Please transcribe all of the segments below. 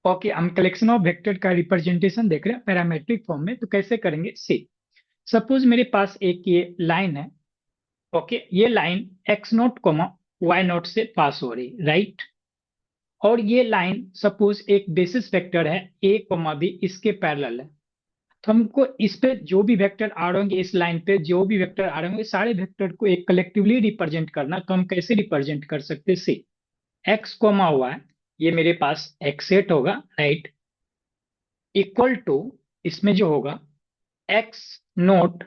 Okay, हम collection of vector का representation देख रहे हैं पैरामेट्रिक फॉर्म में। तो कैसे करेंगे? सी, सपोज मेरे पास एक ये लाइन है। ओके, ये line X not comma Y not से पास हो रही, राइट। और ये लाइन सपोज एक बेसिस वेक्टर है ए कोमा बी, इसके पैरेलल है। तो हमको इस पे जो भी वेक्टर आ रहे होंगे, इस लाइन पे जो भी वेक्टर आ रहे होंगे, सारे वेक्टर को एक कलेक्टिवली रिप्रेजेंट करना। तो हम कैसे रिप्रेजेंट कर सकते हैं? सी, एक्स कोमा वाई, ये मेरे पास एक्स सेट होगा, राइट, इक्वल टू, इसमें जो होगा x naught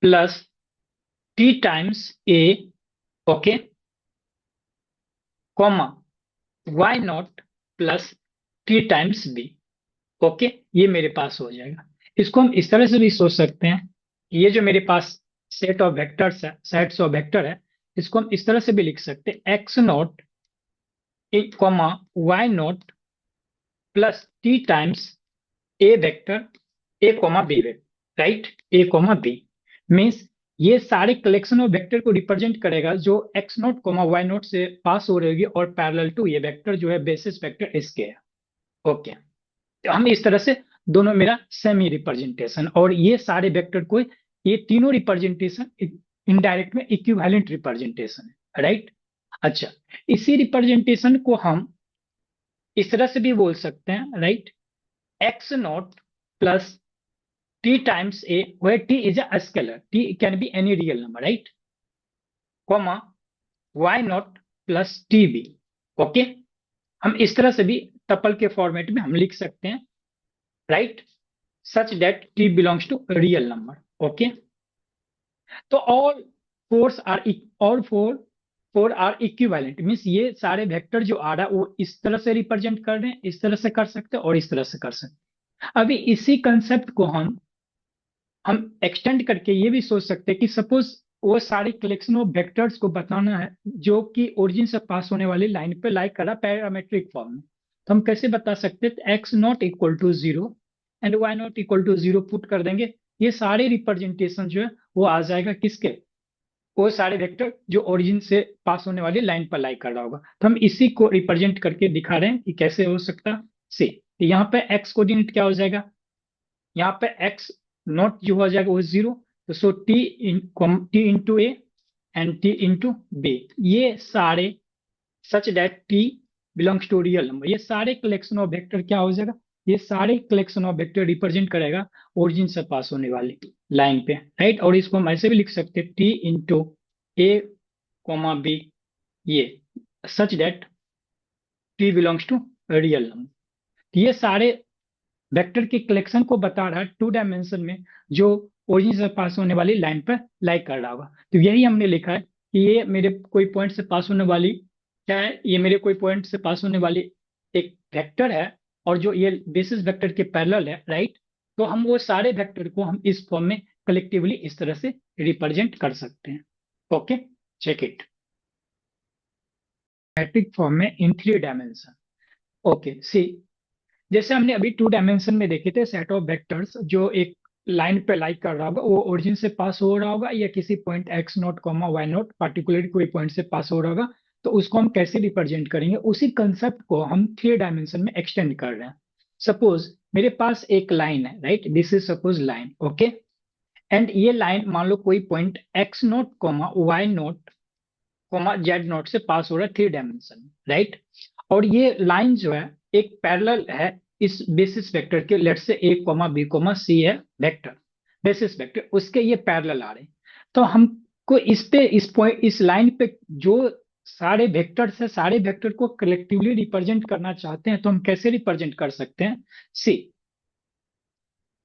plus T times a, okay, comma Y note plus T times b. Okay, ये मेरे पास हो जाएगा। इसको हम इस तरह से भी सोच सकते हैं कि ये जो मेरे पास सेट ऑफ वेक्टर्स है, सेट्स ऑफ वेक्टर है, इसको हम इस तरह से भी लिख सकते हैं, X not comma Y note plus T times A vector A comma B vector, right, A comma B. Means ये सारे कलेक्शन ऑफ वेक्टर को रिप्रेजेंट करेगा जो X not comma Y not से पास हो रही होगी और पैरेलल टू ये वेक्टर जो है बेसिस वेक्टर इसके है। ओके, तो हम इस तरह से दोनों मेरा सेमी रिप्रेजेंटेशन, और ये सारे वेक्टर को, ये तीनों रिप्रेजेंटेशन इनडायरेक्ट में इक्विवेलेंट रिप्रेजेंटेशन है, राइट। अच्छा, इसी रिप्रेजेंटेशन को हम इस तरह से भी बोल सकते हैं, right, x not plus T times A, where t is a scalar, t can be any real number, right, comma y not plus T B. Okay, हम इस तरह से भी टपल के फॉर्मेट में हम लिख सकते हैं, right, such that t belongs to real number. Okay, तो all fours are, all four are equivalent, means ये सारे वेक्टर जो आ रहा है वो इस तरह से रिप्रेजेंट कर रहे हैं, इस तरह से कर सकते हैं और इस तरह से कर सकते हैं। अभी इसी कंसेप्ट को हम एक्सटेंड करके ये भी सोच सकते हैं कि सपोज वो सारी कलेक्शन ऑफ वेक्टर्स को बताना है जो कि ओरिजिन से पास होने वाली लाइन पे लाई कर रहा पैरामेट्रिक फॉर्म में। तो हम कैसे बता सकते हैं? X not equal to zero and Y not equal to zero put कर देंगे, ये सारे रिप्रेजेंटेशन जो है वो आ जाएगा किसके? वो सारे वेक्टर जो ओरिजिन से पास होने वाली लाइन पर लाई कर रहा होगा। तो हम इसी को रिप्रेजेंट करके दिखा रहे हैं कि कैसे हो सकता है। सी, यहाँ पे एक्स कोऑर्डिनेट क्या हो जाएगा? यहाँ पे एक्स नॉट जो हो जाएगा वो जीरो, तो so t into a and t into b, ये सारे such that T belongs to real number, ये सारे कलेक्शन ऑफ वेक्टर क्या हो जाएगा? ये सारे कलेक्शन ऑफ वेक्टर रिप्रेजेंट करेगा ओरिजिन से पास होने वाली लाइन पे, राइट। और इसको हम ऐसे भी लिख सकते हैं, T into A comma B, ये such that T belongs to real number. ये सारे वेक्टर के कलेक्शन को बता रहा है टू डायमेंशन में, जो ओरिजिन से पास होने वाली लाइन पर लाई कर रहा होगा। तो यही हमने लिखा है कि ये मेरे कोई पॉइंट से पास होने वाली, क्या है, ये मेरे कोई पॉइंट से पास होने वाली एक वेक्टर है, और जो ये बेसिस वेक्टर के पैरेलल है, राइट। तो हम वो सारे वेक्टर को हम इस फॉर्म में कलेक्टिवली इस तरह से रिप्रेजेंट कर सकते हैं। Okay, check it, matrix form में in three dimension. Okay, see, जैसे हमने अभी टू डायमेंशन में देखे थे, सेट ऑफ वेक्टर्स जो एक लाइन पे लाइक कर रहा होगा, वो ओरिजिन से पास हो रहा होगा या किसी point X not comma Y not particular कोई पॉइंट से पास हो रहा होगा। तो उसको हम कैसे रिप्रेजेंट करेंगे? उसी कंसेप्ट को हम थ्री डायमेंशन में एक्सटेंड कर रहे हैं। सपोज मेरे पास एक लाइन है, right, this is suppose line, okay, and ये लाइन मान लो कोई point X not comma Y not comma Z not से पास हो रहा है थ्री डायमेंशन में, राइट। और ये लाइन जो है एक पैरेलल है इस बेसिस वेक्टर के, लेट से ए कॉमा बी कॉमा सी है वेक्टर, बेसिस वेक्टर, उसके ये पैरेलल आ रहे हैं। तो हमको इस पे, इस पॉइंट, इस लाइन पे जो सारे वेक्टर्स है, सारे वेक्टर को कलेक्टिवली रिप्रेजेंट करना चाहते हैं, तो हम कैसे रिप्रेजेंट कर सकते हैं? सी,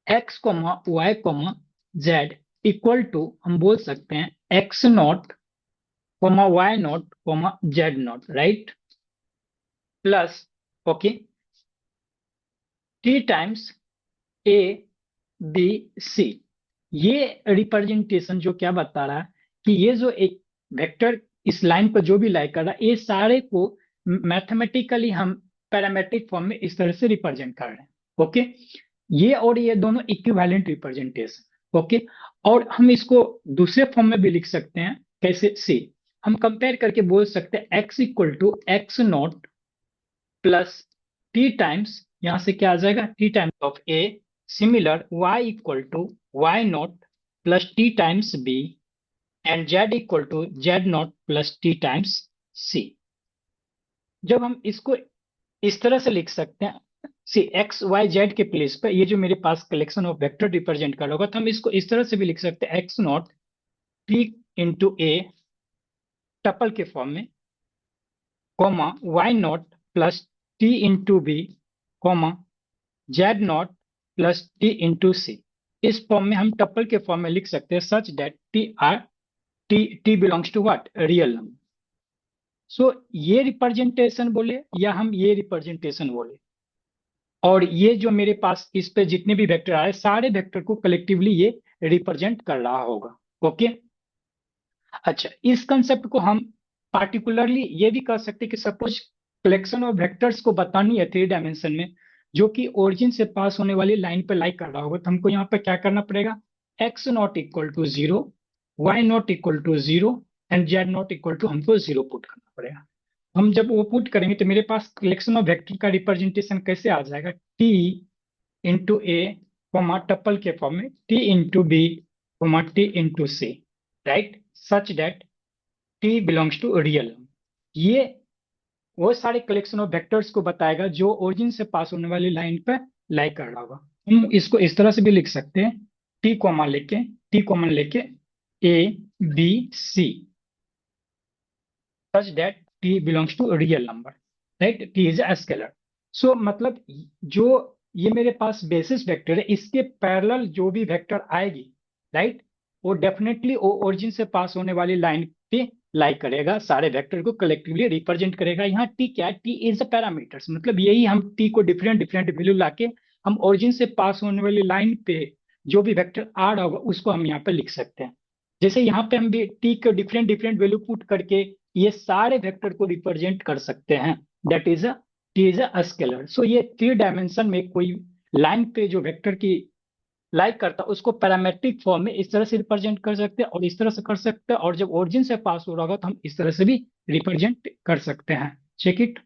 x comma y comma z equal to, हम बोल सकते हैं x naught comma y naught comma z naught, right, plus, okay, t times a b c. ये रिप्रेजेंटेशन जो क्या बता रहा है कि ये जो एक वेक्टर इस लाइन पर जो भी लाई कर रहा है, ये सारे को मैथमेटिकली हम पैरामेट्रिक फॉर्म में इस तरह से रिप्रेजेंट कर रहे हैं। ओके, ये और ये दोनों इक्विवेलेंट रिप्रेजेंटेशन। ओके, और हम इसको दूसरे फॉर्म में भी लिख सकते हैं, कैसे? सी, हम कंपेयर करके बोल सकते हैं X equal to X not plus T times, यहां से क्या आ जाएगा, T times of A, similar Y equal to Y not plus T times B, and Z equal to Z not plus T times C. जब हम इसको इस तरह से लिख सकते हैं, सी एक्स वाई जेड के प्लेस पे ये जो मेरे पास कलेक्शन ऑफ वेक्टर रिप्रेजेंट कर रहा होगा, तो हम इसको इस तरह से भी लिख सकते हैं, x naught t into a tuple के फॉर्म में, comma y not plus t into b, comma z not plus t into c. इस फॉर्म में हम टपल के फॉर्म में लिख सकते हैं, such that T belongs to what, real number. So ये रिप्रेजेंटेशन बोले या हम ये रिप्रेजेंटेशन बोले, और ये जो मेरे पास इस पे जितने भी वेक्टर आए सारे वेक्टर को कलेक्टिवली ये रिप्रेजेंट कर रहा होगा। ओके। अच्छा, इस कंसेप्ट को हम पार्टिकुलरली ये भी कर सकते हैं कि सपोज कलेक्शन ऑफ वेक्टर्स को बतानी है 3 डायमेंशन में, जो कि ओरिजिन से पास होने वाली लाइन पे लाई कर रहा होगा, तो हमको यहाँ पे क्या करना पड़ेगा, X not equal to 0, Y not equal to 0 and Z not equal to हमको 0 पुट करना पड़ेगा। हम जब वो पुट करेंगे तो मेरे पास कलेक्शन ऑफ वेक्टर का रिप्रेजेंटेशन कैसे आ जाएगा, T into A comma tuple के फॉर्म में, T into B comma T into C, right, such that T belongs to real. ये वो सारे कलेक्शन ऑफ वेक्टर्स को बताएगा जो ओरिजिन से पास होने वाली लाइन पर लाई कर रहा होगा। हम इसको इस तरह से भी लिख सकते हैं, टी कॉमन लेके a b c, such that T belongs to real number, right, t is a scalar. So मतलब जो ये मेरे पास बेसिस वेक्टर है, इसके पैरेलल जो भी वेक्टर आएगी, राइट, वो डेफिनेटली वो ओरिजिन से पास होने वाली लाइन पे लाई करेगा, सारे वेक्टर को कलेक्टिवली रिप्रेजेंट करेगा। यहाँ टी क्या है, टी इज अ पैरामीटर्स, मतलब यही हम टी को डिफरेंट डिफरेंट वैल्यू लाके हम ओरिजिन से पास होने वाली लाइन पे जो भी वेक्टर आ रहा होगा उसको हम यहाँ पे लिख सकते हैं। जैसे यहाँ पे हम भी टी को डिफरेंट डिफरेंट वैल्यू पुट करके ये सारे वेक्टर को रिप्रेजेंट कर सकते हैं, that is a t is a scalar. So ये 3 डायमेंशन में कोई लाइन पे जो वेक्टर की लाइक करता है उसको पैरामेट्रिक फॉर्म में इस तरह से रिप्रेजेंट कर सकते हैं और इस तरह से कर सकते हैं, और जब ओरिजिन से पास हो रहा होगा तो हम इस तरह से भी रिप्रेजेंट कर सकते हैं। Check it.